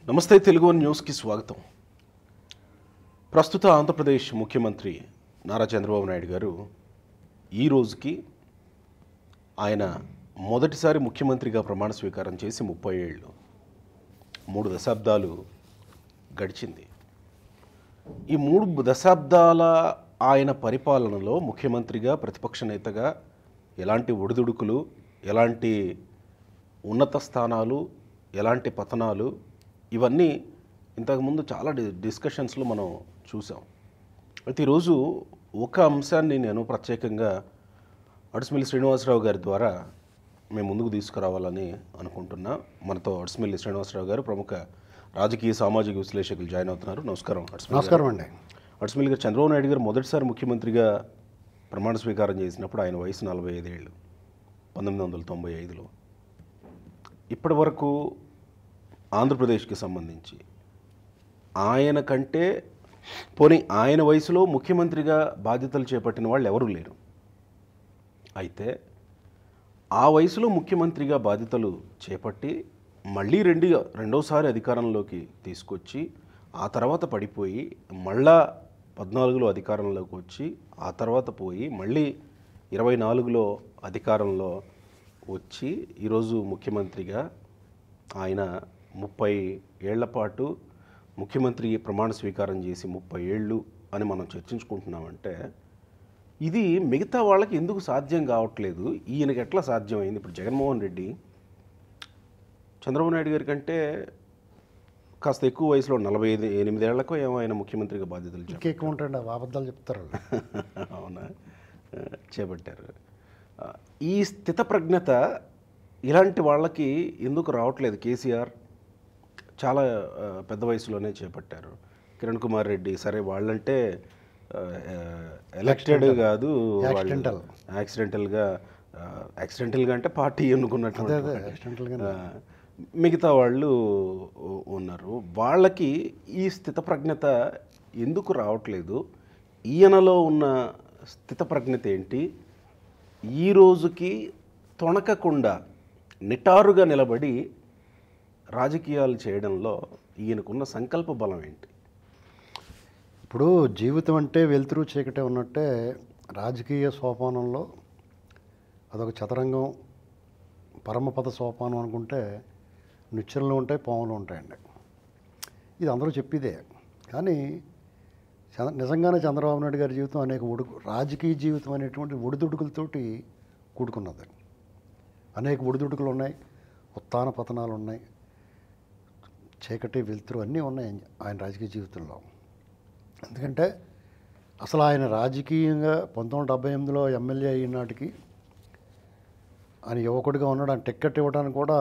నమస్తే తెలుగు న్యూస్కి స్వాగతం. ప్రస్తుత ఆంధ్రప్రదేశ్ ముఖ్యమంత్రి నారా చంద్రబాబు నాయుడు గారు ఈ రోజుకి ఆయన మొదటిసారి ముఖ్యమంత్రిగా ప్రమాణ స్వీకారం చేసి 30 ఏళ్ళు 3 దశాబ్దాలు గడిచింది. ఈ 3 దశాబ్దాల ఆయన పరిపాలనలో ముఖ్యమంత్రిగా ప్రతిపక్ష నేతగా ఎలాంటి ఒడిదుడుకులు, ఎలాంటి ఉన్నత స్థానాలు, ఎలాంటి పతనాలు, ఇవన్నీ ఇంతకుముందు చాలా డిస్కషన్స్లో మనం చూసాం. అయితే ఈరోజు ఒక అంశాన్ని నేను ప్రత్యేకంగా అడుసుమిల్లి శ్రీనివాసరావు గారి ద్వారా మేము ముందుకు తీసుకురావాలని అనుకుంటున్నా. మనతో అడుసుమిల్లి శ్రీనివాసరావు గారు ప్రముఖ రాజకీయ సామాజిక విశ్లేషకులు జాయిన్ అవుతున్నారు. నమస్కారం. నమస్కారం అండి. అడుసుమిల్లి గారు, చంద్రబాబు నాయుడు గారు మొదటిసారి ముఖ్యమంత్రిగా ప్రమాణ స్వీకారం చేసినప్పుడు ఆయన వయసు 45 ఏళ్ళు, 1995లో. ఇప్పటి వరకు ఆంధ్రప్రదేశ్కి సంబంధించి ఆయన కంటే పోనీ ఆయన వయసులో ముఖ్యమంత్రిగా బాధ్యతలు చేపట్టిన వాళ్ళు ఎవరూ లేరు. అయితే ఆ వయసులో ముఖ్యమంత్రిగా బాధ్యతలు చేపట్టి మళ్ళీ రెండోసారి అధికారంలోకి తీసుకొచ్చి ఆ తర్వాత పడిపోయి మళ్ళా 14లో అధికారంలోకి వచ్చి ఆ తర్వాత పోయి మళ్ళీ 24లో అధికారంలో వచ్చి ఈరోజు ముఖ్యమంత్రిగా ఆయన 30 ఏళ్ల పాటు ముఖ్యమంత్రి ప్రమాణ స్వీకారం చేసి 30 ఏళ్ళు అని మనం చర్చించుకుంటున్నామంటే ఇది మిగతా వాళ్ళకి ఎందుకు సాధ్యం కావట్లేదు? ఈయనకి ఎట్లా సాధ్యమైంది? ఇప్పుడు జగన్మోహన్ రెడ్డి చంద్రబాబు నాయుడు గారి కంటే కాస్త ఎక్కువ వయసులో 48 ఏళ్లకు ఏమో ఆయన ముఖ్యమంత్రిగా బాధ్యతలు ఎక్కువ ఉంటాయండి, అబద్ధాలు చెప్తారు. అవునా, చేపట్టారు. ఈ స్థితప్రజ్ఞత ఇలాంటి వాళ్ళకి ఎందుకు రావట్లేదు? కేసీఆర్ చాలా పెద్ద వయసులోనే చేపట్టారు. కిరణ్ కుమార్ రెడ్డి సరే వాళ్ళంటే ఎలక్టెడ్ కాదు, యాక్సిడెంటల్గా అంటే పార్టీ ఎన్నుకున్నట్టు మిగతా వాళ్ళు ఉన్నారు. వాళ్ళకి ఈ స్థితప్రజ్ఞత ఎందుకు రావట్లేదు? ఈయనలో ఉన్న స్థితప్రజ్ఞత ఏంటి? ఈ రోజుకి తొణకకుండా నిటారుగా నిలబడి రాజకీయాలు చేయడంలో ఈయనకున్న సంకల్ప బలం ఏంటి? ఇప్పుడు జీవితం అంటే వెలుతురు చీకటే ఉన్నట్టే రాజకీయ సోపానంలో అదొక చదరంగం, పరమపద సోపానం అనుకుంటే నిచ్చెనలు ఉంటాయి, పాములు ఉంటాయండి. ఇది అందరూ చెప్పిదే. కానీ నిజంగానే చంద్రబాబు నాయుడు గారి జీవితం అనేక రాజకీయ జీవితం అనేటువంటి ఒడిదుడుకులతోటి కూడుకున్నది. అనేక ఒడిదుడుకులు ఉన్నాయి, ఉత్థాన పతనాలు ఉన్నాయి, చీకటి వెలుతురు అన్నీ ఉన్నాయి ఆయన రాజకీయ జీవితంలో. ఎందుకంటే అసలు ఆయన రాజకీయంగా 1978లో ఎమ్మెల్యే అయిన నాటికి ఆయన యువకుడిగా ఉన్నాడు. ఆయన టిక్కెట్ ఇవ్వడానికి కూడా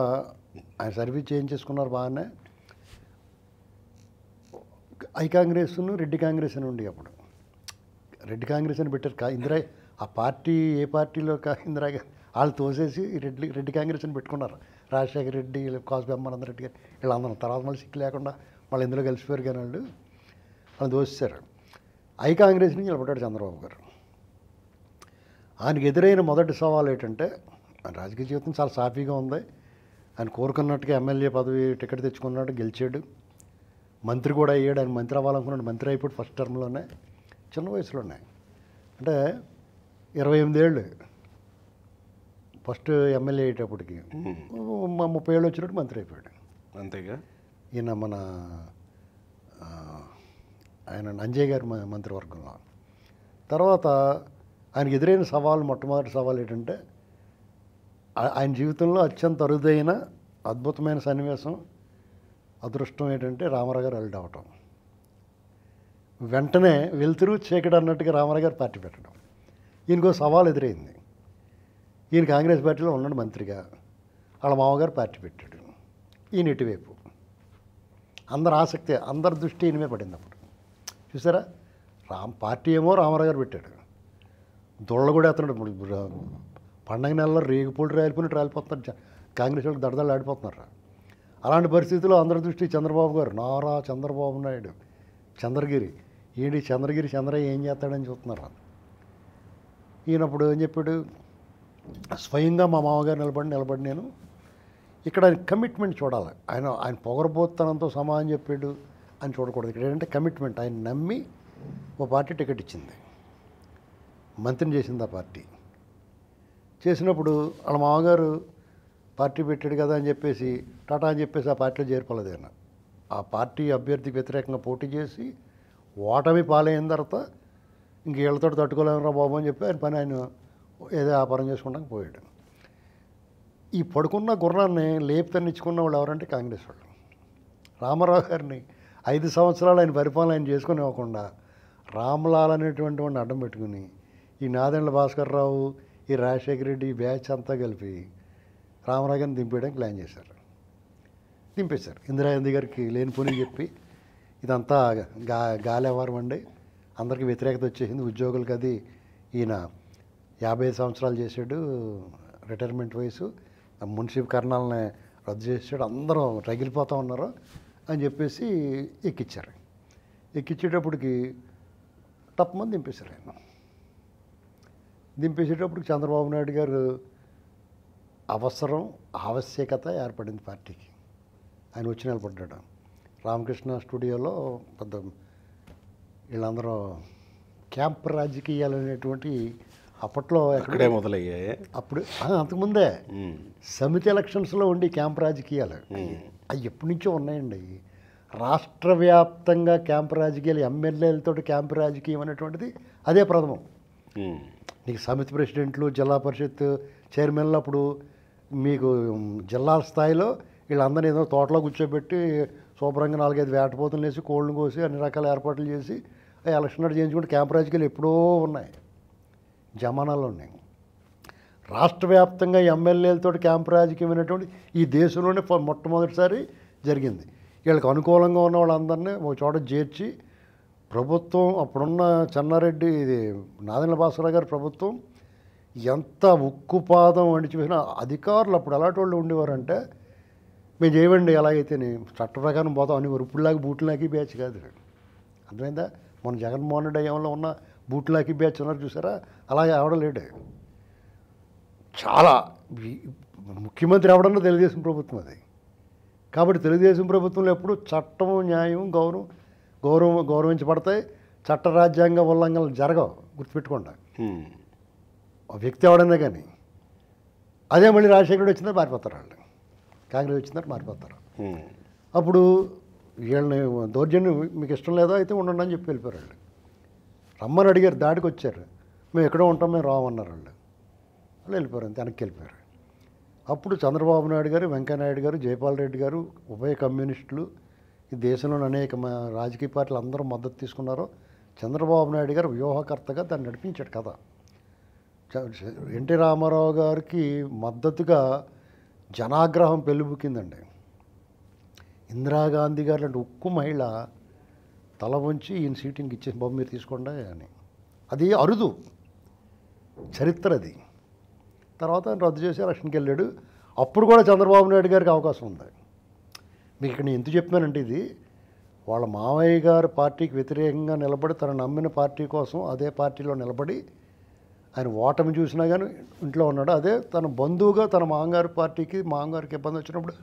ఆయన సర్వీస్ చేయించేసుకున్నారు బాగానే. ఐ కాంగ్రెస్ను రెడ్డి కాంగ్రెస్ అని ఉండి అప్పుడు రెడ్డి కాంగ్రెస్ అని పెట్టారు. ఇందిరా ఆ పార్టీ ఏ పార్టీలో ఇందిరా వాళ్ళు తోసేసి రెడ్డి కాంగ్రెస్ అని పెట్టుకున్నారు. రాజశేఖర రెడ్డి, కాసు బ్రహ్మానంద రెడ్డి గారు వీళ్ళందరూ. తర్వాత మళ్ళీ సిక్కు లేకుండా వాళ్ళు ఇందులో కలిసిపోయారు. కానీ వాళ్ళు దోసేశారు. ఐ కాంగ్రెస్ నుంచి నిలబడ్డాడు చంద్రబాబు గారు. ఆయనకు ఎదురైన మొదటి సవాల్ ఏంటంటే ఆయన రాజకీయ జీవితం చాలా సాఫీగా ఉంది. ఆయన కోరుకున్నట్టుగా ఎమ్మెల్యే పదవి టికెట్ తెచ్చుకున్నాడు, గెలిచాడు, మంత్రి కూడా అయ్యాడు. ఆయన మంత్రి అవ్వాలనుకున్నాడు, మంత్రి అయిపోయి ఫస్ట్ టర్మ్లోనే, చిన్న వయసులోనే. అంటే 28 ఏళ్ళు ఫస్ట్ ఎమ్మెల్యే అయ్యేటప్పటికి 30 ఏళ్ళు వచ్చినట్టు మంత్రి అయిపోయాడు. అంతేగా. ఈయన ఆయన అంజయ్ గారి మంత్రివర్గంలో. తర్వాత ఆయనకు ఎదురైన సవాల్, మొట్టమొదటి సవాల్ ఏంటంటే ఆయన జీవితంలో అత్యంత అరుదైన అద్భుతమైన సన్నివేశం, అదృష్టం ఏంటంటే రామారావు గారు అల్డ్ అవటం. వెంటనే వెలుతురు చీకటి అన్నట్టుగా రామారావు గారు పార్టీ పెట్టడం. ఈయనకో సవాల్ ఎదురైంది. ఈయన కాంగ్రెస్ పార్టీలో ఉన్నాడు మంత్రిగా, వాళ్ళ మామగారు పార్టీ పెట్టాడు. ఈయన ఇటువైపు. అందరి ఆసక్తి, అందరి దృష్టి ఈయన మీద పడింది. అప్పుడు చూసారా, పార్టీ ఏమో రామారావు గారు పెట్టాడు, దొళ్ళ కూడా ఎత్తున్నాడు. పండగ నెలలో రేగుపూడి రాలిపోయినట్టు రాలిపోతున్నారు, కాంగ్రెస్ వాళ్ళకి దడదళ్ళు ఆడిపోతున్నారు. అలాంటి పరిస్థితుల్లో అందరి దృష్టి చంద్రబాబు గారు, నారా చంద్రబాబు నాయుడు, చంద్రగిరి చంద్రయ్య ఏం చేస్తాడని చూస్తున్నారు. ఈయనప్పుడు ఏం చెప్పాడు, స్వయంగా మా మామగారు నిలబడి నేను ఇక్కడ ఆయన కమిట్మెంట్ చూడాలి. ఆయన పొగరబోత్తనంతో సమానం చెప్పాడు అని చూడకూడదు. ఇక్కడ ఏంటంటే కమిట్మెంట్. ఆయన నమ్మి ఓ పార్టీ టికెట్ ఇచ్చింది, మంత్రిని చేసింది ఆ పార్టీ. చేసినప్పుడు వాళ్ళ మామగారు పార్టీ పెట్టాడు కదా అని చెప్పేసి టాటా అని చెప్పేసి ఆ పార్టీలో చేరిపోలేదు ఆయన. ఆ పార్టీ అభ్యర్థికి వ్యతిరేకంగా పోటీ చేసి ఓటమి పాలైన తర్వాత ఇంక వీళ్ళతో తట్టుకోలేమరా బాబు అని చెప్పి ఆయన ఏదో వ్యాపారం చేసుకుంటానికి పోయాడు. ఈ పడుకున్న గుర్రాన్ని లేపుతన్నిచ్చుకున్న వాళ్ళు ఎవరంటే కాంగ్రెస్ వాళ్ళు. రామారావు గారిని 5 సంవత్సరాలు ఆయన పరిపాలన ఆయన చేసుకుని ఇవ్వకుండా రామ్లాల్ అనేటువంటి వాడిని అడ్డం పెట్టుకుని ఈ నాదెండ్ల భాస్కర్ రావు, ఈ రాజశేఖర రెడ్డి, ఈ బ్యాచ్ అంతా కలిపి రామారావు గారిని దింపేయడానికి ప్లాన్ చేశారు. దింపేశారు. ఇందిరాగాంధీ గారికి లేని పోనీ చెప్పి ఇదంతా గాలి వ్యవహారం అండి, అందరికీ వ్యతిరేకత వచ్చేసింది, ఉద్యోగులకి అది ఈయన 55 సంవత్సరాలు చేశాడు, రిటైర్మెంట్ వయసు, మున్సిపల్ కర్ణాలని రద్దు చేసాడు, అందరూ రగిలిపోతూ ఉన్నారు అని చెప్పేసి ఎక్కిచ్చారు. ఎక్కించేటప్పటికి తప్పమని దింపేశారు ఆయన. దింపేసేటప్పటికి చంద్రబాబు నాయుడు గారు ఆవశ్యకత ఏర్పడింది పార్టీకి. ఆయన వచ్చి నిలబడ్డాడు. రామకృష్ణ స్టూడియోలో పెద్ద వీళ్ళందరూ క్యాంప్ రాజకీయాలు అనేటువంటి అప్పట్లో ఎక్కడే మొదలయ్యాయి. అప్పుడు అంతకుముందే సమితి ఎలక్షన్స్లో ఉండి క్యాంప్ రాజకీయాలు అవి ఎప్పటి నుంచో ఉన్నాయండి. రాష్ట్ర వ్యాప్తంగా క్యాంప్ రాజకీయాలు, ఎమ్మెల్యేలతో క్యాంప్ రాజకీయం అనేటువంటిది అదే ప్రథమం. నీకు సమితి ప్రెసిడెంట్లు, జిల్లా పరిషత్ చైర్మన్లు అప్పుడు మీకు జిల్లాల స్థాయిలో వీళ్ళందరినీ ఏదో తోటలో కూర్చోబెట్టి శుభ్రంగా 4-5 వేటపోతులు వేసి కోళ్ళను కోసి అన్ని రకాల ఏర్పాట్లు చేసి ఎలక్షన్ నాడు చేయించుకుంటే క్యాంప్ రాజకీయాలు ఎప్పుడో ఉన్నాయి, జమానాల్లో ఉన్నాయి. రాష్ట్ర వ్యాప్తంగా ఎమ్మెల్యేలతో క్యాంప్ రాజకీయం అనేటువంటి ఈ దేశంలోనే మొట్టమొదటిసారి జరిగింది. వీళ్ళకి అనుకూలంగా ఉన్న వాళ్ళందరినీ ఒక చోట చేర్చి ప్రభుత్వం, అప్పుడున్న చెన్నారెడ్డి, ఇది నాదెండ్ల భాస్కరరావు గారి ప్రభుత్వం ఎంత ఉక్కుపాదం అణిచివేసిన అధికారులు అప్పుడు ఎలాంటి వాళ్ళు ఉండేవారంటే, మేము చేయవండి ఎలాగైతేనే చట్ట ప్రకారం పోతాం అని ఇప్పుడులాగా బూట్లకి బ్యాచ్ కాదు. అర్థమైందా? మన జగన్మోహన్ రెడ్డి అయ్యంలో ఉన్న బూట్లకి బ్యాచ్ ఉన్నారు చూసారా, అలాగే ఆవడలేడు. చాలా ముఖ్యమంత్రి ఎవడన్నా తెలుగుదేశం ప్రభుత్వం అది. కాబట్టి తెలుగుదేశం ప్రభుత్వంలో ఎప్పుడు చట్టం, న్యాయం, గౌరవించబడతాయి. చట్ట రాజ్యాంగ ఉల్లంఘనలు జరగవు, గుర్తుపెట్టుకోండి. వ్యక్తి ఎవడన్నా కానీ. అదే మళ్ళీ రాజశేఖరుడు వచ్చిందా మారిపోతారు వాళ్ళు, కాంగ్రెస్ వచ్చిందంటే మారిపోతారు. అప్పుడు వీళ్ళని దౌర్జన్యం మీకు ఇష్టం లేదా అయితే ఉండండి అని చెప్పి వెళ్ళిపోయారు వాళ్ళు. రమ్మని అడిగారు, దాడికి వచ్చారు, మేము ఎక్కడో ఉంటాం, మేము రామన్నారు వాళ్ళు. వాళ్ళు వెళ్ళిపోయారు, అంతే, వెనక్కి వెళ్ళిపోయారు. అప్పుడు చంద్రబాబు నాయుడు గారు, వెంకయ్యనాయుడు గారు, జయపాల్ రెడ్డి గారు, ఉభయ కమ్యూనిస్టులు, ఈ దేశంలోని అనేక రాజకీయ పార్టీలు అందరూ మద్దతు తీసుకున్నారు. చంద్రబాబు నాయుడు గారు వ్యూహకర్తగా దాన్ని నడిపించాడు కదా. ఎన్టీ రామారావు గారికి మద్దతుగా జనాగ్రహం పెళ్ళిబుక్కిందండి. ఇందిరాగాంధీ గారు లాంటి ఉక్కు మహిళ తల వంచి ఈయన సీటింగ్ ఇచ్చేసి బాబు మీరు తీసుకోండి అని. అది అరుదు, చరిత్ర అది. తర్వాత ఆయన రద్దు చేసి ఎలక్షన్కి వెళ్ళాడు. అప్పుడు కూడా చంద్రబాబు నాయుడు గారికి అవకాశం ఉంది. మీకు ఇక్కడ నేను ఎందుకు చెప్పానంటే, ఇది వాళ్ళ మావయ్య గారు పార్టీకి వ్యతిరేకంగా నిలబడి తను నమ్మిన పార్టీ కోసం అదే పార్టీలో నిలబడి ఆయన ఓటమి చూసినా కానీ ఇంట్లో ఉన్నాడు. అదే తన బంధువుగా తన మామగారి పార్టీకి, మామగారికి ఇబ్బంది వచ్చినప్పుడు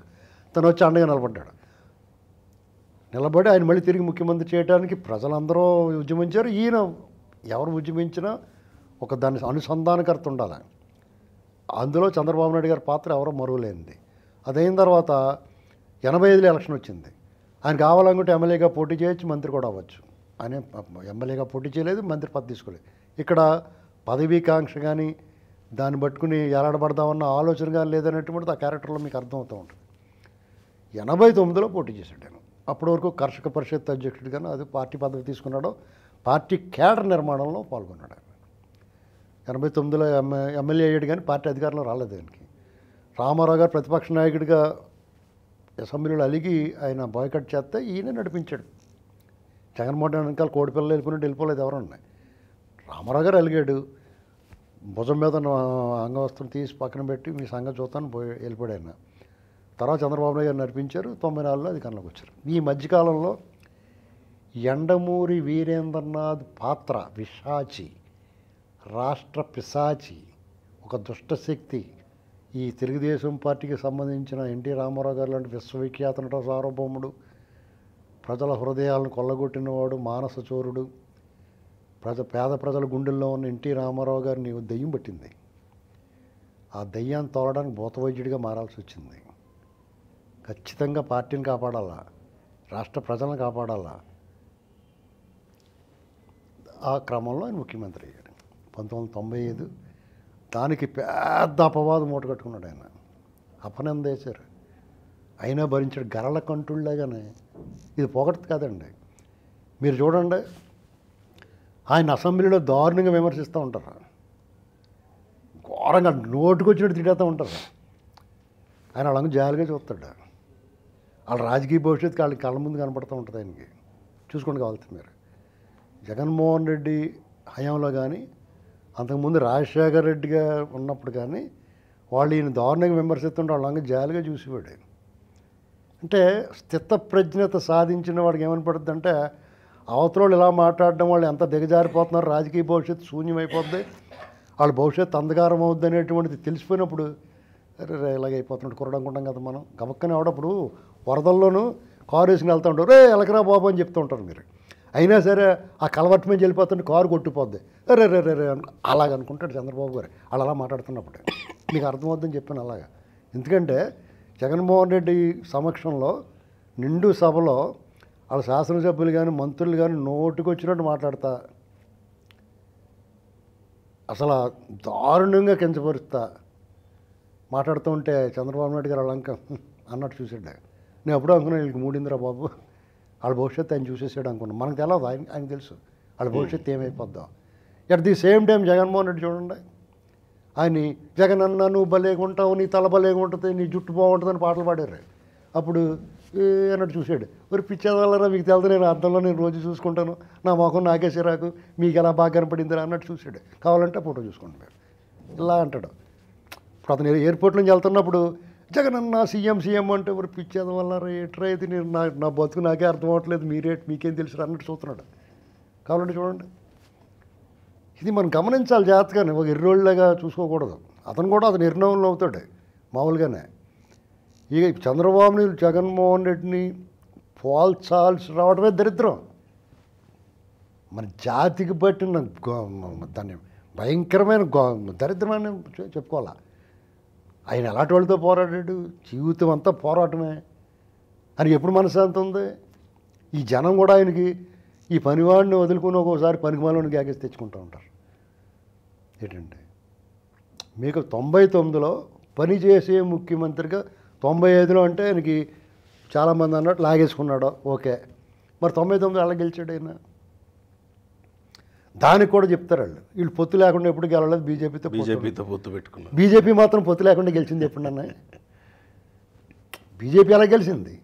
తను వచ్చి అండగా నిలబడి ఆయన మళ్ళీ తిరిగి ముఖ్యమంత్రి చేయడానికి ప్రజలందరూ ఉద్యమించారు. ఈయన ఎవరు ఉద్యమించినా ఒక దాని అనుసంధానకర్త ఉండాలి. అందులో చంద్రబాబు నాయుడు గారి పాత్ర ఎవరో మరువలేనిది. అదైన తర్వాత 85లో ఎలక్షన్ వచ్చింది. ఆయన కావాలనుకుంటే ఎమ్మెల్యేగా పోటీ చేయొచ్చు, మంత్రి కూడా అవ్వచ్చు. ఆయన ఎమ్మెల్యేగా పోటీ చేయలేదు, మంత్రి పదవి తీసుకోలేదు. ఇక్కడ పదవీకాంక్ష కానీ దాన్ని పట్టుకుని ఎలాడబడదామన్న ఆలోచన కానీ లేదనేటువంటిది ఆ క్యారెక్టర్లో మీకు అర్థమవుతూ ఉంటుంది. 89లో పోటీ చేశాడు ఆయన. అప్పటి వరకు కర్షక పరిషత్ అధ్యక్షుడిగాను అది పార్టీ పదవి తీసుకున్నాడు. పార్టీ కేడర్ నిర్మాణంలో పాల్గొన్నాడు. 89లో ఎమ్మెల్యే అయ్యాడు కానీ పార్టీ అధికారంలో రాలేదు ఆయనకి. రామారావు గారు ప్రతిపక్ష నాయకుడిగా అసెంబ్లీలో అలిగి ఆయన బాయ్కట్ చేస్తే ఈయన నడిపించాడు. జగన్మోహన్ రెడ్డి వెనకాల కోడిపిల్లలు వెళ్ళిపోలేదు ఎవరు ఉన్నాయి. రామారావు గారు అలిగాడు, భుజం మీద అంగవస్త్రం తీసి పక్కన పెట్టి మీ సంగతి చూస్తాను వెళ్ళిపోయాడు ఆయన. తర్వాత చంద్రబాబు నాయుడు గారు నడిపించారు. 94లో అధికారంలోకి వచ్చారు. ఈ మధ్యకాలంలో యండమూరి వీరేంద్రనాథ్ పాత్ర విశాచి, రాష్ట్ర పిశాచి, ఒక దుష్టశక్తి, ఈ తెలుగుదేశం పార్టీకి సంబంధించిన ఎన్టీ రామారావు గారు లాంటి విశ్వవిఖ్యాత నట సార్వభౌముడు, ప్రజల హృదయాలను కొల్లగొట్టినవాడు, మానస చోరుడు, పేద ప్రజల గుండెల్లో ఉన్న ఎన్టీ రామారావు గారిని దెయ్యం పట్టింది. ఆ దెయ్యాన్ని తోలడానికి భూత వైద్యుడిగా మారాల్సి వచ్చింది. ఖచ్చితంగా పార్టీని కాపాడాలా, రాష్ట్ర ప్రజలను కాపాడాలా. ఆ క్రమంలో ఆయన ముఖ్యమంత్రి అయ్యాడు 1995. దానికి పెద్ద అపవాదం మూట కట్టుకున్నాడు ఆయన. అపనింద వేశారు, అయినా భరించాడు గరళ కంటుళ్ళగానే. ఇది పొగడ్త కాదండి. మీరు చూడండి, ఆయన అసెంబ్లీలో దారుణంగా విమర్శిస్తూ ఉంటారు, ఘోరంగా నోటుకొచ్చినట్టు తిడేస్తూ ఉంటారు. ఆయన అలాగే జాలిగా చూస్తాడు. వాళ్ళ రాజకీయ భవిష్యత్తు వాళ్ళకి కళ్ళ ముందు కనపడుతూ ఉంటుంది ఆయనకి. చూసుకోండి కావాల్సింది మీరు. జగన్మోహన్ రెడ్డి హయాంలో కానీ, అంతకుముందు రాజశేఖర రెడ్డిగా ఉన్నప్పుడు కానీ వాళ్ళు ఈయన దారుణంగా విమర్శిస్తుంటే వాళ్ళంగా జాలిగా చూసేవాడు. అంటే స్థితప్రజ్ఞత సాధించిన వాడికి ఏమనిపడుతుంది అంటే, అవతల ఇలా మాట్లాడడం వాళ్ళు ఎంత దిగజారిపోతున్నారు, రాజకీయ భవిష్యత్తు శూన్యమైపోద్ది, వాళ్ళ భవిష్యత్తు అంధకారం అవుద్ది అనేటువంటిది తెలిసిపోయినప్పుడు ఇలాగైపోతున్నాడు కుర్రడు అనుకుంటాం కదా మనం. గబక్కనే ఆవిడప్పుడు వరదల్లోనూ కారు వేసుకుని వెళ్తూ ఉంటారు, రే ఎలకరా బాబు అని చెప్తూ ఉంటారు మీరు. అయినా సరే ఆ కలవట్టు మీద వెళ్ళిపోతుంటే కారు కొట్టిపోద్ది, రే రే రే రే అలాగనుకుంటాడు చంద్రబాబు గారు. వాళ్ళు అలా మాట్లాడుతున్నప్పుడు మీకు అర్థమవుద్దని చెప్పాను అలాగా. ఎందుకంటే జగన్మోహన్ రెడ్డి సమక్షంలో నిండు సభలో వాళ్ళ శాసనసభ్యులు కానీ మంత్రులు కానీ నోటుకొచ్చినట్టు మాట్లాడతా, అసలు దారుణంగా కించపరుస్తా మాట్లాడుతూ ఉంటే చంద్రబాబు నాయుడు గారు వాళ్ళంక అన్నట్టు చూసాడు. నేను ఎప్పుడూ అనుకున్నాను వీళ్ళకి మూడిందిరా బాబు, వాళ్ళ భవిష్యత్తు ఆయన చూసేసాడు అనుకున్నాను. మనకు తెలియదు, ఆయన తెలుసు వాళ్ళ భవిష్యత్తు ఏమైపోద్దాం. At the same time Jaganmohan Reddy చూడండి, ఆయన జగన్ అన్న నువ్వు భలేగుంటావు, నీ తల భలేగుంటుంది, నీ జుట్టు బాగుంటుందని పాటలు పాడారు. అప్పుడు అన్నట్టు చూశాడు, మరి పిచ్చేదల్లరా మీకు తెలుసు, నేను అర్థంలో నేను రోజు చూసుకుంటాను, నా మొఖం నాకే చిరాకు, మీకు ఎలా బాగా కనపడిందిరా అన్నట్టు చూశాడు. కావాలంటే ఫోటో చూసుకుంటాడు ఇలా అంటాడు. ఇప్పుడు అతను ఎయిర్పోర్ట్ నుంచి వెళ్తున్నప్పుడు జగన్ అన్న సీఎం అంటే మరి పిచ్చేదం వల్ల ఎట్రా అయితే నేను నా బతుకు నాకే అర్థం అవ్వట్లేదు, మీకేం తెలుసు అన్నట్టు చూస్తున్నాడు. కావాలంటే చూడండి. ఇది మనం గమనించాలి జాగ్రత్తగానే, ఒక ఎర్రోళ్ళగా చూసుకోకూడదు. అతను కూడా అతను ఎర్నవులు అవుతాడు మామూలుగానే. ఇక చంద్రబాబుని జగన్మోహన్ రెడ్డిని పోల్చాల్సి రావడమే దరిద్రం. మన జాతికి పట్టిన దాన్ని భయంకరమైన దరిద్రమని చెప్పుకోవాలా. ఆయన ఎలాంటి వాళ్ళతో పోరాడాడు, జీవితం అంతా పోరాటమే. అని ఎప్పుడు మనశ్శాంతి ఉంది? ఈ జనం కూడా ఆయనకి ఈ పనివాడిని వదులుకుని ఒక్కోసారి పనికిమాలని గ్యాగేసి తెచ్చుకుంటూ ఉంటారు. ఏంటంటే మీకు 99లో పనిచేసే ముఖ్యమంత్రిగా, 95లో అంటే ఆయనకి చాలామంది అన్నట్టు లాగేసుకున్నాడు, ఓకే. మరి 99 ఎలా గెలిచాడు ఆయన? దానికి కూడా చెప్తారు వాళ్ళు, వీళ్ళు పొత్తు లేకుండా ఎప్పుడు గెలవలేదు, బీజేపీతో పొత్తు పెట్టుకున్నారు. బీజేపీ మాత్రం పొత్తు లేకుండా గెలిచింది ఎప్పుడన్నా? బీజేపీ ఎలా గెలిచింది?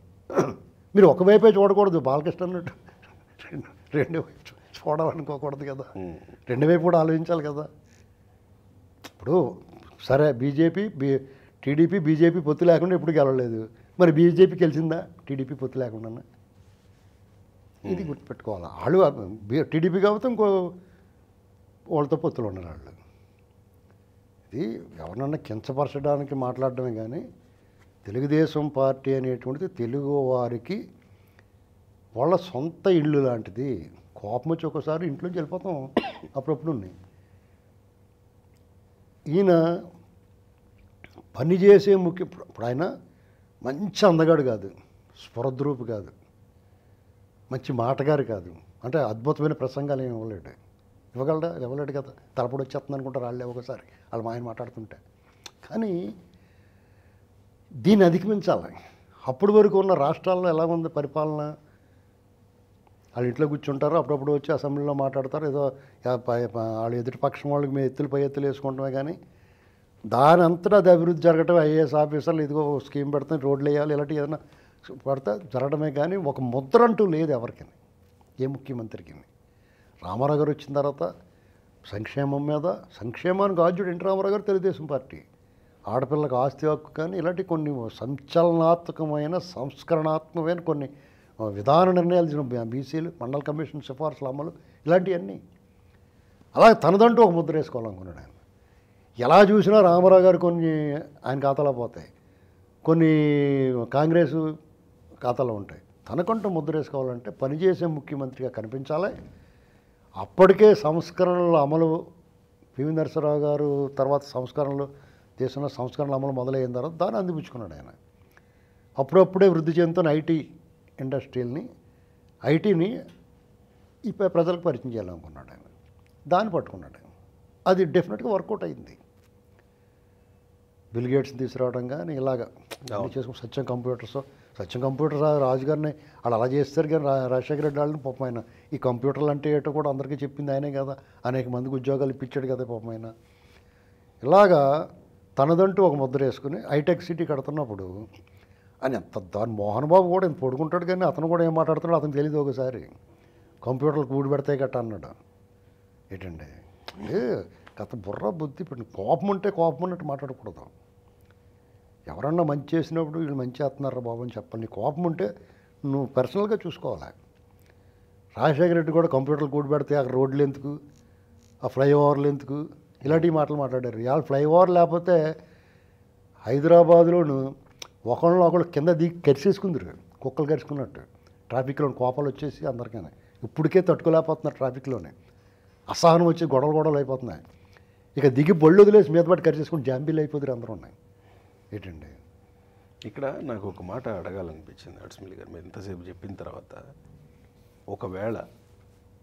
మీరు ఒకవైపే చూడకూడదు, బాలకృష్ణ అన్నట్టు రెండు వైపు చూడాలనుకోకూడదు కదా, రెండు వైపు కూడా ఆలోచించాలి కదా. ఇప్పుడు సరే టీడీపీ బీజేపీ పొత్తు లేకుండా ఎప్పుడు గెలవలేదు, మరి బీజేపీ గెలిచిందా టీడీపీ పొత్తు లేకుండా? ఇది గుర్తుపెట్టుకోవాలి. వాళ్ళు టీడీపీ కాబట్టి ఇంకో వాళ్ళతో పొత్తులు ఉన్నారు వాళ్ళు. ఇది ఎవరినన్నా కించపరచడానికి మాట్లాడడమే కానీ, తెలుగుదేశం పార్టీ అనేటువంటిది తెలుగు వారికి వాళ్ళ సొంత ఇళ్ళు లాంటిది. కోపం వచ్చి ఒకసారి ఇంట్లోంచి వెళ్ళిపోతాం అప్పుడప్పుడు. ఈయన పనిచేసే ఇప్పుడు ఆయన మంచి అందగాడు కాదు, స్ఫురద్రూపు కాదు, మంచి మాటగారు కాదు, అంటే అద్భుతమైన ప్రసంగాలు ఏమి ఇవ్వలేడు. ఇవ్వలేడు కదా, తలపడి వచ్చేస్తుంది అనుకుంటారు వాళ్ళే ఒకసారి వాళ్ళు ఆయన మాట్లాడుతుంటే. కానీ దీన్ని అధిగమించాలి. అప్పటి వరకు ఉన్న రాష్ట్రాల్లో ఎలా ఉంది పరిపాలన? వాళ్ళు ఇంట్లో కూర్చుంటారు, అప్పుడప్పుడు వచ్చి అసెంబ్లీలో మాట్లాడతారు, ఏదో వాళ్ళు ఎదుటి పక్షం వాళ్ళకి మేము ఎత్తులు పై ఎత్తులు వేసుకుంటామే. కానీ దాని అంతటా అది అభివృద్ధి జరగటం, ఐఏఎస్ ఆఫీసర్లు ఇదిగో స్కీమ్ పెడతాం, రోడ్లు వేయాలి, ఇలాంటి ఏదైనా పడితే జరగడమే. కానీ ఒక ముద్ర అంటూ లేదు ఎవరికి, ఏ ముఖ్యమంత్రికి. రామారావు గారు వచ్చిన తర్వాత సంక్షేమం మీద, సంక్షేమానికి ఆద్యుడు ఎన్టీ రామారావు గారు, తెలుగుదేశం పార్టీ, ఆడపిల్లలకు ఆస్తి హక్కు కానీ ఇలాంటి కొన్ని సంచలనాత్మకమైన సంస్కరణాత్మకమైన కొన్ని విధాన నిర్ణయాలు, బీసీలు, మండల కమిషన్ సిఫార్సుల అమలు, ఇలాంటివన్నీ. అలాగే తనదంటూ ఒక ముద్ర వేసుకోవాలనుకున్నాడు ఆయన. ఎలా చూసినా రామారావు గారు కొన్ని ఆయన ఖాతాలో పోతాయి, కొన్ని కాంగ్రెస్ ఖాతాలో ఉంటాయి. తనకంటూ ముద్ర వేసుకోవాలంటే పనిచేసే ముఖ్యమంత్రిగా కనిపించాలి. అప్పటికే సంస్కరణల అమలు పివి నరసింహరావు గారు తర్వాత దేశంలో సంస్కరణల అమలు మొదలైన తర్వాత దాన్ని అందిపుచ్చుకున్నాడు ఆయన. అప్పుడప్పుడే వృద్ధి చెందుతున్న ఐటీని ప్రజలకు పరిచయం చేయాలనుకున్నాడు ఆయన. దాన్ని పట్టుకున్నాడు ఆయన. అది డెఫినెట్గా వర్కౌట్ అయింది. బిల్ గేట్స్ని తీసుకురావడం కానీ ఇలాగా చేసుకుని సత్యం కంప్యూటర్స్ రాజుగారిని వాళ్ళు అలా చేస్తారు. కానీ రాజశేఖర రెడ్డి వాళ్ళని పాపం ఆయన ఈ కంప్యూటర్లు అంటే ఏటో కూడా అందరికీ చెప్పింది ఆయనే కదా, అనేక మందికి ఉద్యోగాలు ఇప్పించాడు కదా పాపం ఆయన. ఇలాగా తనదంటూ ఒక ముద్ర వేసుకుని హైటెక్ సిటీ కడుతున్నప్పుడు అని దాని మోహన్ బాబు కూడా ఇంత పడుకుంటాడు, కానీ అతను కూడా ఏం మాట్లాడుతున్నాడు అతను తెలియదు. ఒకసారి కంప్యూటర్లు కూడి పెడతాయి గట్ట అన్నాడు. ఏంటండి గత బుర్ర బుద్ధి ఇప్పుడు కోపం ఉంటే కోపం ఉన్నట్టు మాట్లాడకూడదు. ఎవరన్నా మంచి చేసినప్పుడు వీళ్ళు మంచి చేస్తున్నారా బాబు అని చెప్పాలి. నీ కోపం ఉంటే నువ్వు పర్సనల్గా చూసుకోవాలి. రాజశేఖర రెడ్డి కూడా కంప్యూటర్లు కూడి పెడితే అక్కడ రోడ్లు ఎందుకు, ఆ ఫ్లైఓవర్లు ఎందుకు, ఇలాంటి మాటలు మాట్లాడారు. ఇవాళ ఫ్లైఓవర్ లేకపోతే హైదరాబాదులోను ఒకళ్ళు కింద దిగి కరిసేసుకుందరు, కుక్కలు కరుచుకున్నట్టు. ట్రాఫిక్లో కోపాలు వచ్చేసి అందరికీ ఇప్పటికే తట్టుకోలేకపోతున్నారు. ట్రాఫిక్లోనే అసహనం వచ్చి గొడవలు అయిపోతున్నాయి. ఇక దిగి బళ్ళు వదిలేసి మీద పట్టి కరిచేసుకుని జాంబీలు అయిపోతారు అందరూ ఉన్నాయి. ఏంటండి ఇక్కడ నాకు ఒక మాట అడగాలనిపించింది అడ్స్మిల్ గారు, మీరు ఇంతసేపు చెప్పిన తర్వాత. ఒకవేళ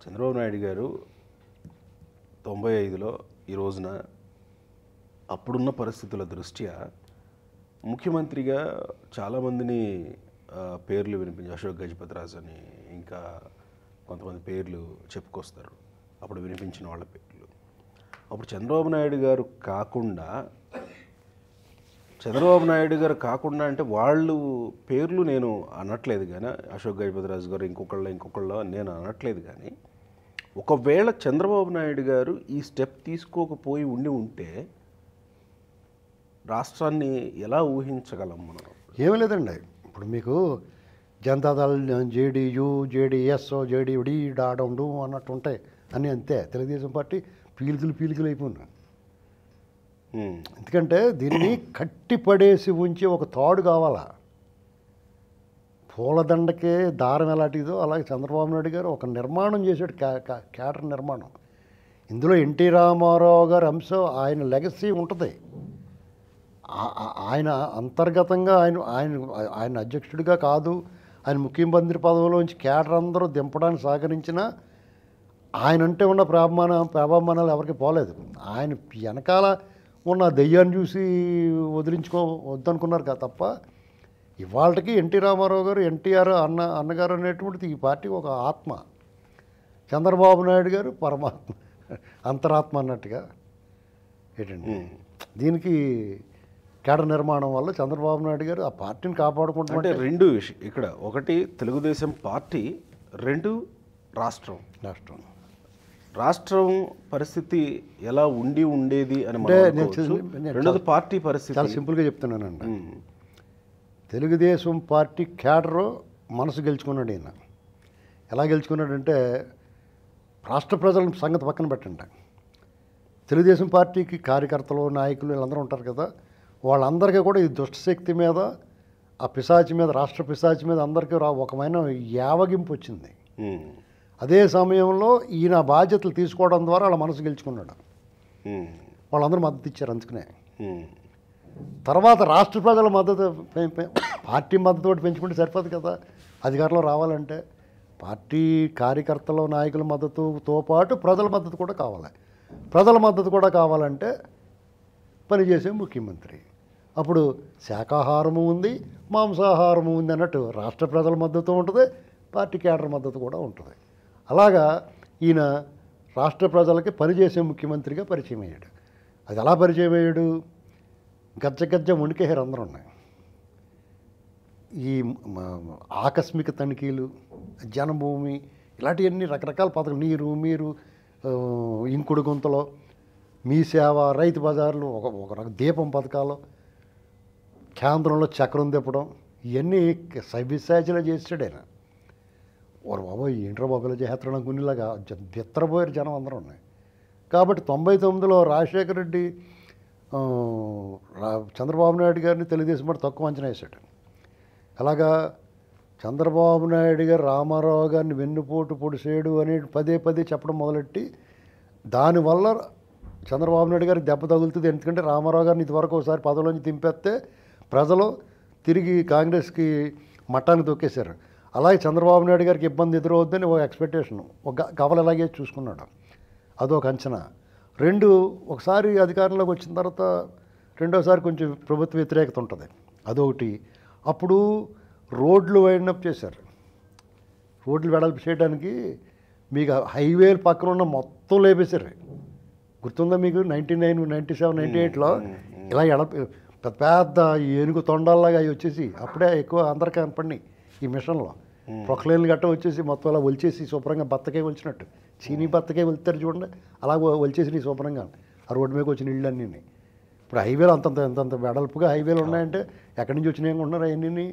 చంద్రబాబు నాయుడు గారు 95లో ఈ రోజున అప్పుడున్న పరిస్థితుల దృష్ట్యా ముఖ్యమంత్రిగా చాలామందిని పేర్లు వినిపించి అశోక్ గజపతిరాజు అని ఇంకా కొంతమంది పేర్లు చెప్పుకొస్తారు, అప్పుడు వినిపించిన వాళ్ళ పేర్లు. అప్పుడు చంద్రబాబు నాయుడు గారు కాకుండా అంటే వాళ్ళు పేర్లు నేను అనట్లేదు, కానీ అశోక్ గజపతిరాజు గారు ఇంకొకళ్ళ నేను అనట్లేదు. కానీ ఒకవేళ చంద్రబాబు నాయుడు గారు ఈ స్టెప్ తీసుకోకపోయి ఉంటే రాష్ట్రాన్ని ఎలా ఊహించగలం మనం? ఏమీ లేదండి. ఇప్పుడు మీకు జనతాదళ్, జేడీయూ, జేడీఎస్, జేడీడి డాడండు అన్నట్టు ఉంటాయి అని. అంతే తెలుగుదేశం పార్టీ పీలికలు అయిపోయినాయి. ఎందుకంటే దీన్ని కట్టిపడేసి ఉంచి ఒక తాడు కావాలా. పూలదండకే దారం ఎలాంటిదో అలాగే చంద్రబాబు నాయుడు గారు ఒక నిర్మాణం చేశాడు, క్యాడర్ నిర్మాణం. ఇందులో ఎన్టీ రామారావు గారి అంశం, ఆయన లెగసీ ఉంటుంది. ఆయన అంతర్గతంగా ఆయన అధ్యక్షుడిగా కాదు, ఆయన ముఖ్యమంత్రి పదవిలోంచి క్యాడర్ అందరూ దింపడానికి సహకరించిన ఆయన అంటే ఉన్న ప్రాభామానాలు ఎవరికి పోలేదు. ఆయన వెనకాల ఉన్న దెయ్యాన్ని చూసి వద్దనుకున్నారు కదా తప్ప, ఇవాళకి ఎన్టీ రామారావు గారు, ఎన్టీఆర్ అన్నగారు అనేటువంటిది ఈ పార్టీ ఒక ఆత్మ. చంద్రబాబు నాయుడు గారు పరమాత్మ, అంతరాత్మ అన్నట్టుగా. ఏంటండి దీనికి కేడర్ నిర్మాణం వల్ల చంద్రబాబు నాయుడు గారు ఆ పార్టీని కాపాడుకుంటుంటే రెండు విషయం ఇక్కడ. ఒకటి తెలుగుదేశం పార్టీ, రెండు రాష్ట్రం పరిస్థితి ఎలా ఉండేది అని. రెండోది పార్టీ పరిస్థితి. చాలా సింపుల్గా చెప్తున్నానండి. తెలుగుదేశం పార్టీ క్యాడరు మనసు గెలుచుకున్నాడు ఈయన. ఎలా గెలుచుకున్నాడంటే, రాష్ట్ర ప్రజల సంగతి పక్కన పెట్టండి, తెలుగుదేశం పార్టీకి కార్యకర్తలు, నాయకులు వీళ్ళందరూ ఉంటారు కదా, వాళ్ళందరికీ కూడా ఈ దుష్టశక్తి మీద, ఆ పిశాచి మీద, రాష్ట్ర పిశాచి మీద అందరికీ ఒకమైన యావగింపు వచ్చింది. అదే సమయంలో ఈయన బాధ్యతలు తీసుకోవడం ద్వారా వాళ్ళ మనసు గెలుచుకున్నాడు. వాళ్ళందరూ మద్దతు ఇచ్చారు. అందుకనే తర్వాత రాష్ట్ర ప్రజల మద్దతు, పార్టీ మద్దతు పెంచుకుంటే సరిపోదు కదా. అధికారంలో రావాలంటే పార్టీ కార్యకర్తలు, నాయకుల మద్దతుతో పాటు ప్రజల మద్దతు కూడా కావాలి. ప్రజల మద్దతు కూడా కావాలంటే పనిచేసే ముఖ్యమంత్రి. అప్పుడు శాకాహారము ఉంది, మాంసాహారము ఉంది అన్నట్టు రాష్ట్ర ప్రజల మద్దతు ఉంటుంది, పార్టీ కేడర్ మద్దతు కూడా ఉంటుంది. అలాగా ఈయన రాష్ట్ర ప్రజలకి పనిచేసే ముఖ్యమంత్రిగా పరిచయం అయ్యాడు. అది ఎలా పరిచయం అయ్యాడు? గజ్జ వణికేశారు అందరూ ఉన్నాయి. ఈ ఆకస్మిక తనిఖీలు, జనభూమి, ఇలాంటివన్నీ రకరకాల పథకాలు, మీరు ఇంకుడు గుంతలో, మీ సేవ, రైతు బజార్లు, ఒక రకం దీపం పథకాలు, కేంద్రంలో చక్రం తిప్పడం, ఇవన్నీ సవ్యసాచిలా చేసాడు ఆయన. వారు బాబాయ్ ఏంట్రా బాబులో చేస్తాడు అనుకునేలాగా బిత్తరపోయారు జనం అందరూ ఉన్నాయి. కాబట్టి 99లో రాజశేఖర రెడ్డి ఆ, చంద్రబాబు నాయుడు గారిని తెలుగుదేశం పార్టీ తక్కువ అంచనా వేశాడు. అలాగా చంద్రబాబు నాయుడు గారు రామారావు గారిని వెన్నుపోటు పొడిసేడు అని పదే పదే చెప్పడం మొదలెట్టి దానివల్ల చంద్రబాబు నాయుడు గారికి దెబ్బ తగులుతుంది. ఎందుకంటే రామారావు గారిని ఇదివరకు ఒకసారి పదవిలోంచి దింపేస్తే ప్రజలు తిరిగి కాంగ్రెస్కి మట్టానికి తొక్కేశారు. అలాగే చంద్రబాబు నాయుడు గారికి ఇబ్బంది ఎదురవుద్దని ఒక ఎక్స్పెక్టేషన్, ఒక గవల అలాగే చూసుకున్నాడు. అదొక అంచనా. రెండు, ఒకసారి అధికారంలోకి వచ్చిన తర్వాత రెండోసారి కొంచెం ప్రభుత్వ వ్యతిరేకత ఉంటుంది, అదొకటి. అప్పుడు రోడ్లు వైండప్ చేశారు. రోడ్లు వెడల్పు చేయడానికి మీకు హైవేలు పక్కన ఉన్న మొత్తం లేపేశారు. గుర్తుందా మీకు? 99, 97, 98లో ఇలా పెద్ద పెద్ద ఏనుగు తొండాల్లాగా అవి వచ్చేసి అప్పుడే ఎక్కువ అందరికీ కనపడినాయి ఈ మిషన్లో. ప్రొక్లైన్లు గట్ట వచ్చేసి మొత్తం అలా ఒలిచేసి శుభ్రంగా బత్తకే ఒలిచినట్టు, చీనీ బత్తకే వెళ్తారు చూడండి, అలా ఒలిచేసి శుభ్రంగా ఆ రోడ్డు మీదకి వచ్చిన ఇళ్ళు అన్నీ. ఇప్పుడు హైవేలు అంతంత వెడల్పుగా హైవేలు ఉన్నాయంటే ఎక్కడి నుంచి వచ్చినాయి అనుకుంటున్నారు అవన్నీ?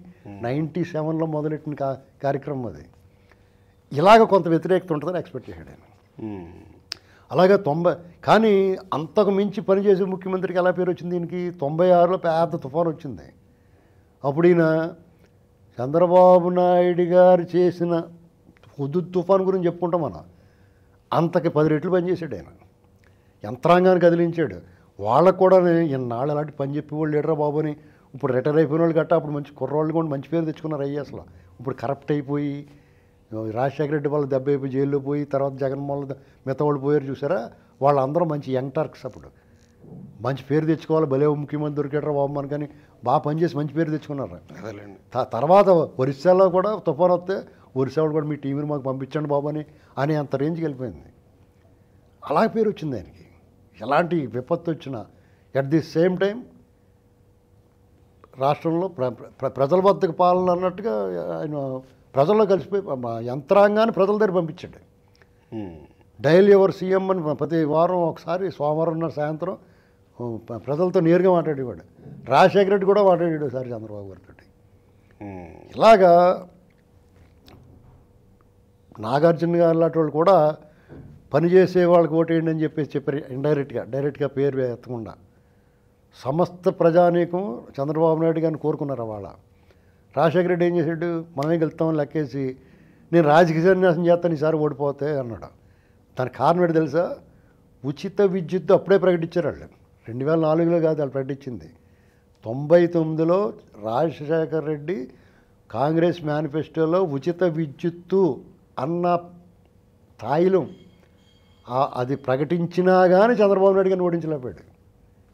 97లో మొదలెట్టిన కార్యక్రమం అది. ఇలాగ కొంత వ్యతిరేకత ఉంటుందని ఎక్స్పెక్ట్ చేశాడు ఆయన. అలాగే కానీ అంతకు మించి పనిచేసే ముఖ్యమంత్రికి ఎలా పేరు వచ్చింది దీనికి? 96లో పెద్ద తుఫాను వచ్చింది. అప్పుడు ఈయన చంద్రబాబు నాయుడు గారు చేసిన హుదూద్ తుఫాను గురించి చెప్పుకుంటాం మనం. అంతకి 10 రెట్లు పనిచేశాడు ఆయన. యంత్రాంగాన్ని కదిలించాడు. వాళ్ళకు కూడా ఇన్నాళ్ళు అలాంటి పని చెప్పేవాళ్ళు లేడరా బాబు అని. ఇప్పుడు రిటైర్ అయిపోయిన వాళ్ళు గట్టా అప్పుడు మంచి కుర్రోళ్ళు కూడా మంచి పేరు తెచ్చుకున్నారు ఐఏఎస్లో. ఇప్పుడు కరప్ట్ అయిపోయి రాజశేఖర రెడ్డి వాళ్ళు దెబ్బ అయిపోయి జైల్లో పోయి తర్వాత జగన్మోహన్ మిగతా వాళ్ళు పోయారు చూసారా, వాళ్ళందరూ మంచి యంగ్ టర్క్స్. అప్పుడు మంచి పేరు తెచ్చుకోవాలి, భలే ముఖ్యమంత్రి దొరికాడరా బాబు మనకని బాగా పనిచేసి మంచి పేరు తెచ్చుకున్నారు. తర్వాత ఒరిస్సాలో కూడా తుఫాను వస్తే ఒరిస్సా వాళ్ళు కూడా మీ టీంని మాకు పంపించండి బాబు అని అంత రేంజ్కి వెళ్ళిపోయింది. అలా పేరు వచ్చింది ఆయనకి. ఎలాంటి విపత్తు వచ్చినా ఎట్ ది సేమ్ టైం రాష్ట్రంలో ప్రజల వద్దకు పాలన అన్నట్టుగా ఆయన ప్రజల్లో కలిసిపోయి యంత్రాంగాన్ని ప్రజల దగ్గర పంపించాడు. డైలీ ఎవరు సీఎం అని ప్రతి వారం ఒకసారి సోమవారం సాయంత్రం ప్రజలతో నేరుగా మాట్లాడేవాడు. రాజశేఖర రెడ్డి కూడా మాట్లాడాడు ఒకసారి చంద్రబాబు గారితో. ఇలాగా నాగార్జున గారు లాంటి వాళ్ళు కూడా పనిచేసే వాళ్ళకి ఓటేయండి అని చెప్పారు డైరెక్ట్గా పేరు ఎత్తకుండా. సమస్త ప్రజానీకం చంద్రబాబు నాయుడు గారిని కోరుకున్నారు వాళ్ళ. రాజశేఖర రెడ్డి ఏం చేశాడు? మనమే గెలుస్తామని లెక్కేసి నేను రాజకీయ సన్యాసం చేస్తాను ఈసారి ఓడిపోతే అన్నాడు. దానికి కారణం ఏంటి తెలుసా? ఉచిత విద్యుత్ అప్పుడే ప్రకటించారు వాళ్ళు. 2004లో కాదు వాళ్ళు ప్రకటించింది. 99లో రాజశేఖర రెడ్డి కాంగ్రెస్ మేనిఫెస్టోలో ఉచిత విద్యుత్తు అన్న స్థాయిలో అది ప్రకటించినా కానీ చంద్రబాబు నాయుడు గారిని ఓడించలేకపోయాడు.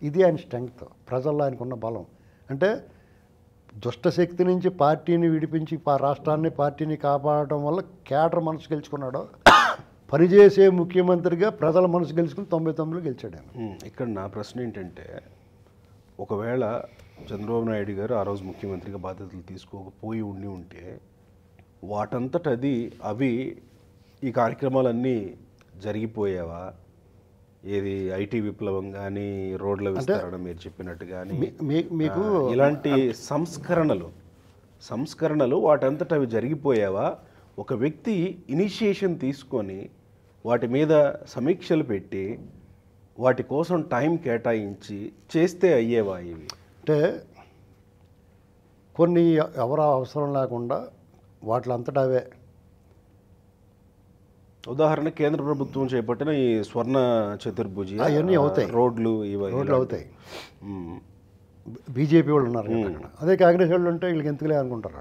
ఇది ఆయన స్ట్రెంగ్త్, ప్రజల్లో ఆయనకున్న బలం. అంటే దుష్టశక్తి నుంచి పార్టీని విడిపించి రాష్ట్రాన్ని పార్టీని కాపాడటం వల్ల కేడర్ మనసు గెలుచుకున్నాడు. పనిచేసే ముఖ్యమంత్రిగా ప్రజల మనసు గెలుచుకుని 99లో గెలిచాడు ఆయన. ఇక్కడ నా ప్రశ్న ఏంటంటే, ఒకవేళ చంద్రబాబు నాయుడు గారు ఆ రోజు ముఖ్యమంత్రిగా బాధ్యతలు తీసుకోకపోయి ఉంటే వాటంతట అవి ఈ కార్యక్రమాలన్నీ జరిగిపోయేవా? ఏది ఐటీ విప్లవం కానీ, రోడ్ల విస్తరణ మీరు చెప్పినట్టు కానీ, మీకు ఇలాంటి సంస్కరణలు వాటంతట అవి జరిగిపోయావా? ఒక వ్యక్తి ఇనిషియేషన్ తీసుకొని వాటి మీద సమీక్షలు పెట్టి వాటి కోసం టైం కేటాయించి చేస్తే అయ్యేవా ఇవి? అంటే కొన్ని ఎవరు అవసరం లేకుండా వాటిలంతటా అవే. ఉదాహరణ కేంద్ర ప్రభుత్వం చేపట్టిన ఈ స్వర్ణ చతుర్భుజి అవన్నీ అవుతాయి, రోడ్లు అవుతాయి. బీజేపీ వాళ్ళు ఉన్నారు అక్కడ. అదే కాంగ్రెస్ వాళ్ళు ఉంటే వీళ్ళకి ఎందుకులే అనుకుంటారు.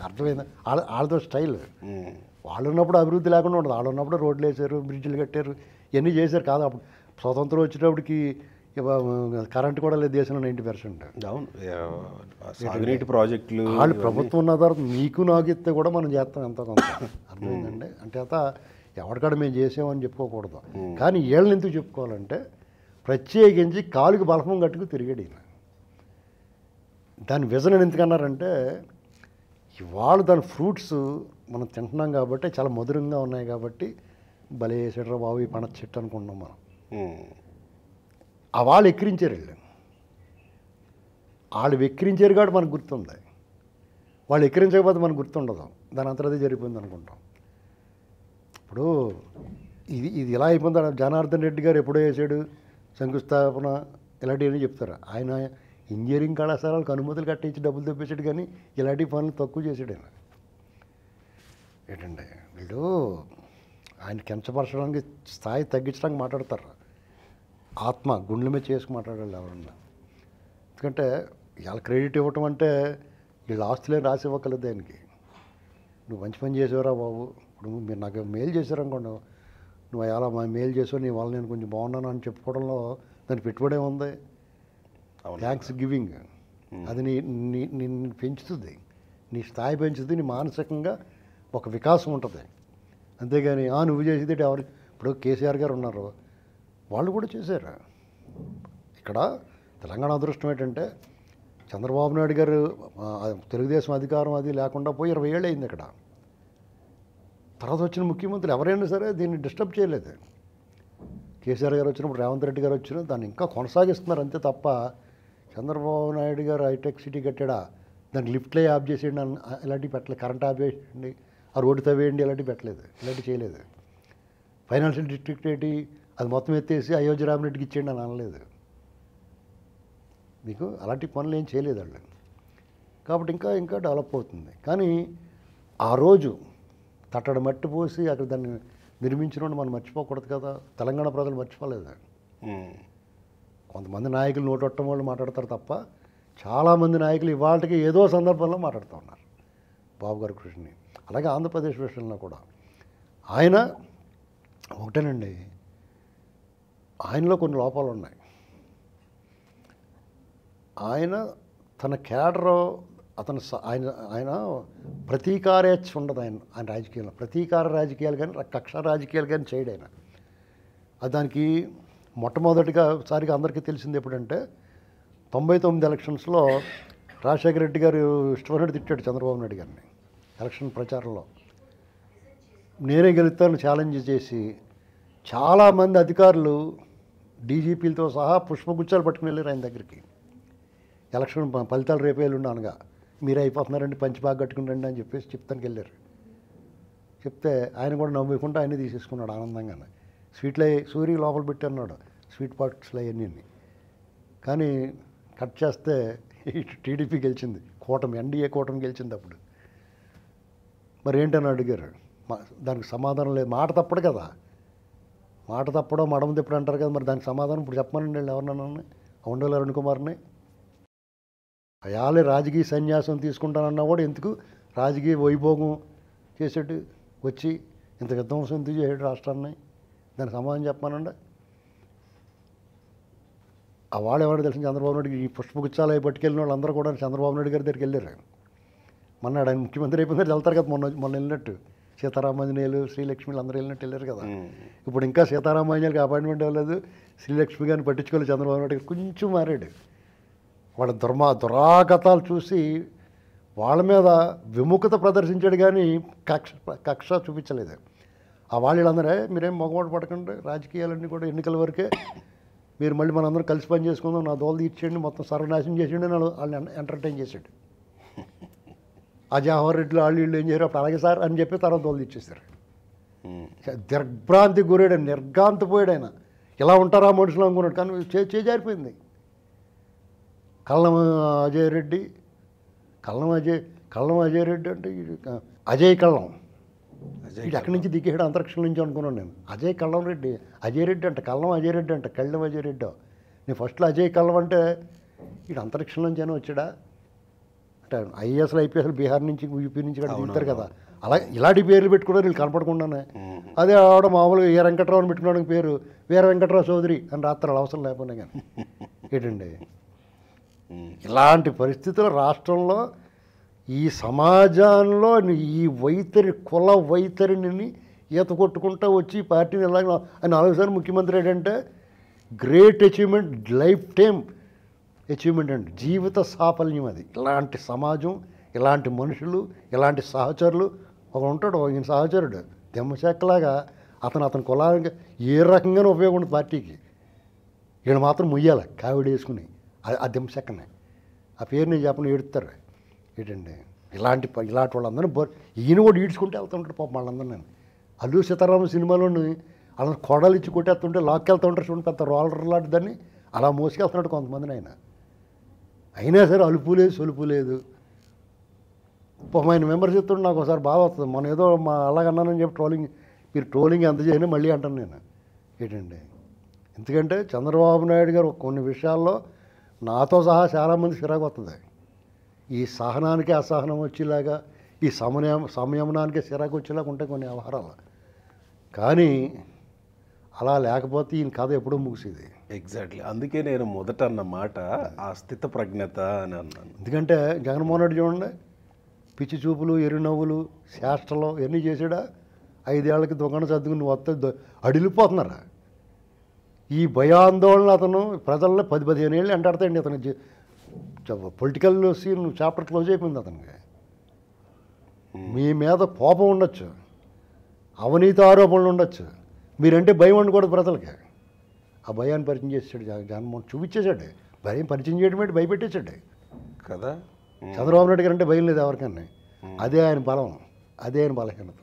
అర్థమైందా? వాళ్ళతో స్టైల్. వాళ్ళు ఉన్నప్పుడు అభివృద్ధి లేకుండా ఉండదు. వాళ్ళు ఉన్నప్పుడు రోడ్లు వేసారు, బ్రిడ్జిలు కట్టారు, ఇవన్నీ చేశారు. కాదు అప్పుడు స్వతంత్రం వచ్చేటప్పటికి కరెంట్ కూడా లేదు దేశంలో 90%. అవును, సాగునీటి ప్రాజెక్టులు వాళ్ళు ప్రభుత్వం ఉన్న తర్వాత మీకు నాకు ఇస్తే కూడా మనం చేస్తాం ఎంత కొంత. అర్థమైందండి? అంటే ఎవరికాడ మేము చేసామని చెప్పుకోకూడదు. కానీ వీళ్ళని ఎందుకు చెప్పుకోవాలంటే ప్రత్యేకించి కాలుకి బలపం కట్టుకు తిరిగాడు ఈయన. దాని విజన్ ఎందుకన్నారంటే ఇవాళ దాని ఫ్రూట్స్ మనం తింటున్నాం కాబట్టి చాలా మధురంగా ఉన్నాయి కాబట్టి భలే వేసాడు బాబు ఈ పనస చెట్టు అనుకుంటున్నాం మనం. ఆ వాళ్ళు ఎక్కిరించారు వాళ్ళు వెక్కిరించారు కాబట్టి మనకు గుర్తుంది. వాళ్ళు ఎక్కిరించకపోతే మనకు గుర్తుండదు. దాని అంతరదే జరిగిపోయింది అనుకుంటాం. ఇప్పుడు ఇది ఇలా అయిపోయింది. జనార్దన్ రెడ్డి గారు ఎప్పుడో వేసాడు, శంకుస్థాపన ఇలాంటివన్నీ చెప్తారు. ఆయన ఇంజనీరింగ్ కళాశాలకు అనుమతులు కట్టించి డబ్బులు తెప్పించాడు, కానీ ఇలాంటి పనులు తక్కువ చేశాడు ఆయన. ఏంటండి వీళ్ళు ఆయన కించపరచడానికి, స్థాయి తగ్గించడానికి మాట్లాడతారు. ఆత్మ గుండెల మీద చేసుకు మాట్లాడాలి ఎవరన్నా. ఎందుకంటే ఇవాళ క్రెడిట్ ఇవ్వటం అంటే వీళ్ళ ఆస్తులే రాసి ఇవ్వగలదు ఆయనకి. నువ్వు మంచి పని చేసేవరా బాబు, ఇప్పుడు మీరు నాకు మెయిల్ చేశారనుకోండి, నువ్వు ఎలా మెయిల్ చేసావు, నీ వల్ల నేను కొంచెం బాగున్నాను అని చెప్పుకోవడంలో దాని పెట్టుబడే ఉంది. థ్యాంక్స్ గివింగ్ అది నిన్ను పెంచుతుంది, నీ స్థాయి పెంచుతుంది, నీ మానసికంగా ఒక వికాసం ఉంటుంది. అంతేగాని నువ్వు చేసేది ఎవరు. ఇప్పుడు కేసీఆర్ గారు ఉన్నారు, వాళ్ళు కూడా చేశారు. ఇక్కడ తెలంగాణ అదృష్టం ఏంటంటే చంద్రబాబు నాయుడు గారు తెలుగుదేశం అధికారం అది లేకుండా పోయి 20 ఏళ్ళు అయింది. ఇక్కడ తర్వాత వచ్చిన ముఖ్యమంత్రులు ఎవరైనా సరే దీన్ని డిస్టర్బ్ చేయలేదు. కేసీఆర్ గారు వచ్చినప్పుడు, రేవంత్ రెడ్డి గారు వచ్చిన దాన్ని ఇంకా కొనసాగిస్తున్నారు అంతే తప్ప, చంద్రబాబు నాయుడు గారు హైటెక్ సిటీ కట్టాడా దానికి లిఫ్ట్లే ఆఫ్ చేసేయండి ఇలాంటివి పెట్టలేదు, కరెంట్ ఆఫ్ చేయండి, ఆ రోడ్డు తవ్వేయండి ఇలాంటివి పెట్టలేదు, ఇలాంటివి చేయలేదు. ఫైనాన్షియల్ డిస్ట్రిక్ట్ ఏంటి అది మొత్తం ఎత్తేసి అయోధ్య రామరెడ్డికి ఇచ్చేయండి అని అనలేదు. మీకు అలాంటి పనులు ఏం చేయలేదు వాళ్ళు. కాబట్టి ఇంకా ఇంకా డెవలప్ అవుతుంది. కానీ ఆ రోజు తట్టడి మట్టి పోసి అక్కడ దాన్ని నిర్మించిన మనం మర్చిపోకూడదు కదా. తెలంగాణ ప్రజలు మర్చిపోలేదు. కొంతమంది నాయకులు నోటొట్టం వాళ్ళు మాట్లాడతారు తప్ప, చాలామంది నాయకులు ఇవాళకి ఏదో సందర్భంలో మాట్లాడుతూ ఉన్నారు బాబు గారి కృషిని. అలాగే ఆంధ్రప్రదేశ్ విషయంలో కూడా ఆయన ఒకటేనండి, ఆయనలో కొన్ని లోపాలు ఉన్నాయి. ఆయన తన క్యాడర్ అతను ఆయన ప్రతీకారేచ్ఛ ఉండదు. ఆయన రాజకీయాల్లో ప్రతీకార రాజకీయాలు కానీ కక్ష రాజకీయాలు కానీ చేయడు ఆయన. అది దానికి మొట్టమొదటిసారిగా అందరికీ తెలిసింది ఎప్పుడంటే 99 ఎలక్షన్స్లో రాజశేఖర రెడ్డి గారు ఇష్టమైనట్టు తిట్టాడు చంద్రబాబు నాయుడు గారిని ఎలక్షన్ ప్రచారంలో. నేనే గెలుస్తాను ఛాలెంజ్ చేసి చాలామంది అధికారులు డీజీపీలతో సహా పుష్పగుచ్చాలు పట్టుకుని వెళ్ళారు ఆయన దగ్గరికి. ఎలక్షన్ ఫలితాలు రేపే ఎల్లుండి అనగా, మీరే అయిపోతున్నారండి పంచి బాగా కట్టుకుని రండి అని చెప్పేసి చెప్తానికి వెళ్ళారు. చెప్తే ఆయన కూడా నవ్వుకుంటూ ఆయనే తీసేసుకున్నాడు ఆనందంగానే. స్వీట్లు సూర్య లోపల పెట్టి అన్నాడు, స్వీట్ పార్ట్స్లో అవన్నీ. కానీ కట్ చేస్తే టీడీపీ గెలిచింది, కూటమి ఎన్డీఏ కూటమి గెలిచింది. అప్పుడు మరి ఏంటని అడిగారు, దానికి సమాధానం లేదు. మాట తప్పడు కదా, మాట తప్పడో మడమ తిప్పడు అంటారు కదా. మరి దానికి సమాధానం ఇప్పుడు చెప్పమనండి వాళ్ళు ఎవరినన్నా ఉండేవాళ్ళు అరుణ్ కుమార్ని. అయాలే రాజకీయ సన్యాసం తీసుకుంటానన్నా కూడా ఎందుకు రాజకీయ వైభోగం చేసేట్టు వచ్చి ఇంత విధ్వంసం ఎందుకు చేసాడు రాష్ట్రాన్ని, దానికి సమాధానం చెప్పానండి. ఆ వాళ్ళు ఎవరు తెలిసిన చంద్రబాబు నాయుడు ఈ పుష్పగుచ్చాలు అవి పట్టుకెళ్ళిన వాళ్ళు అందరూ కూడా చంద్రబాబు నాయుడు గారి దగ్గరికి వెళ్ళారు. మొన్నాడు ఆయన ముఖ్యమంత్రి అయిపోయిందని వెళ్తారు కదా, మొన్న వెళ్ళినట్టు సీతారామాంజనేయులు శ్రీలక్ష్మిలు అందరూ వెళ్ళినట్టు వెళ్ళారు కదా. ఇప్పుడు ఇంకా సీతారామాంజనేయులకి అపాయింట్మెంట్ ఇవ్వలేదు, శ్రీలక్ష్మి గారిని పట్టించుకోలేదు చంద్రబాబు నాయుడు గారు. కొంచెం మారాడు. వాళ్ళ దురాగతాలు చూసి వాళ్ళ మీద విముఖత ప్రదర్శించాడు, కానీ కక్ష చూపించలేదు. ఆ వాళ్ళందరే మీరేం మొగమాట పడకండి, రాజకీయాలన్నీ కూడా ఎన్నికల వరకే, మీరు మళ్ళీ మనందరం కలిసి పని చేసుకుందాం, నా దోలు తీర్చేయండి, మొత్తం సర్వనాశనం చేసేయండి అని వాళ్ళని ఎంటర్టైన్ చేశాడు. ఆ జవహర్ రెడ్డిలో వాళ్ళు వీళ్ళు ఏం చేయరు, అప్పుడు అలాగే సార్ అని చెప్పి తర్వాత దోలు తీర్చేశారు. దిగ్భ్రాంతికి గురాడు, నిర్గాంతపోయాడు ఆయన. ఇలా ఉంటారా మనుషులు అనుకున్నాడు, కానీ చేజారిపోయింది. కల్లం అజయ్ రెడ్డి అంటే అజయ్ కల్లం, ఇది ఎక్కడి నుంచి దిగేయడం అంతరిక్షం నుంచి అనుకున్నాను నేను. అజయ్ రెడ్డి అంటే కల్లం అజయ్ రెడ్డి అంటే కళ్ళం అజయ్ రెడ్డి. నేను ఫస్ట్లో అజయ్ కల్లం అంటే వీడు అంతరిక్షం నుంచి అయినా వచ్చాడా అంటే, ఐఏఎస్లు ఐపీఎస్లు బీహార్ నుంచి యూపీ నుంచి కూడా దిగుతారు కదా, అలా ఇలాంటి పేర్లు పెట్టుకున్నారు వీళ్ళు కనపడకుండానే. అదే ఆవిడ మామూలుగా ఏ వెంకట్రావు అని పెట్టుకోవడానికి పేరు వీర వెంకట్రావు చౌదరి అని రాత్రాలు అవసరం లేకపోయినా కానీ. ఏంటండి ఇలాంటి పరిస్థితులు రాష్ట్రంలో, ఈ సమాజంలో ఈ వైఖరి, కుల వైఖరిని ఈత కొట్టుకుంటూ వచ్చి పార్టీని ఎలా ఆయన 4 సార్లు ముఖ్యమంత్రి ఏంటంటే great achievement, life time achievement అండి, జీవిత సాఫల్యం అది. ఇలాంటి సమాజం, ఇలాంటి మనుషులు, ఇలాంటి సహచరులు. ఒక ఉంటాడు ఈయన సహచరుడు దెమ్మశాఖలాగా, అతని కులానికి ఏ రకంగానూ ఉపయోగం ఉండదు పార్టీకి. ఈయన మాత్రం ముయ్యాలి కావిడి వేసుకుని ఆ దెమ్మశాఖనే. ఆ పేరు నేను చెప్పను, ఏడుస్తారు. ఏంటండి ఇలాంటి వాళ్ళందరూ ఈయన కూడా ఈడ్చుకుంటే వెళ్తుంటాడు పాపం వాళ్ళందరూ. నేను అల్లు సీతారామ సినిమాలోని అలా కొడలు ఇచ్చి కొట్టేస్తుంటే లాక్కెళ్తూ ఉంటారు చూడండి, పెద్ద రోలర్ లాంటి దాన్ని అలా మోసుకెళ్తున్నాడు కొంతమందిని ఆయన. అయినా సరే అలుపు లేదు సొలుపు లేదు. ఆయన మెంబర్స్ చెప్తుంటే నాకు ఒకసారి బాధ వస్తుంది. మనం ఏదో మా అలాగన్నానని చెప్పి మీరు ట్రోలింగ్ ఎంత చేయని మళ్ళీ అంటాను నేను. ఏంటండి, ఎందుకంటే చంద్రబాబు నాయుడు గారు కొన్ని విషయాల్లో నాతో సహా చాలామంది చిరాకు వస్తుంది. ఈ సహనానికి అసహనం వచ్చేలాగా, ఈ సంయమనానికి చిరాకు వచ్చేలాగా ఉంటాయి కొన్ని వ్యవహారాలు. కానీ అలా లేకపోతే ఈయన కథ ఎప్పుడూ ముగిసేది. ఎగ్జాక్ట్లీ, అందుకే నేను మొదట అన్న మాట ఆ స్థిత ప్రజ్ఞత అని అన్నాను. ఎందుకంటే జగన్మోహన్ రెడ్డి చూడండి, పిచ్చి చూపులు, ఎరునవ్వులు, చేష్టలు ఇవన్నీ చేసాడా. 5 ఏళ్ళకి దుకాణం సర్దుకుని వస్తే అడిలిపోతున్నారా. ఈ భయాందోళన అతను ప్రజల్లో 10-15 ఏళ్ళు వెంటాడతాయండి. అతనికి పొలిటికల్ సీన్ చాప్టర్ క్లోజ్ అయిపోయింది అతనికి. మీ మీద కోపం ఉండొచ్చు, అవినీతి ఆరోపణలు ఉండొచ్చు, మీరంటే భయం ఉండకూడదు ప్రజలకి. ఆ భయాన్ని పరిచయం చేసాడు జగన్మోహన్, చూపించేశాడు. భయం పరిచయం చేయడం ఏంటి, భయపెట్టేశాడు కదా. చంద్రబాబు నాయుడు గారు అంటే భయం లేదు ఎవరికన్నా. అదే ఆయన బలం, అదే ఆయన బలహీనత.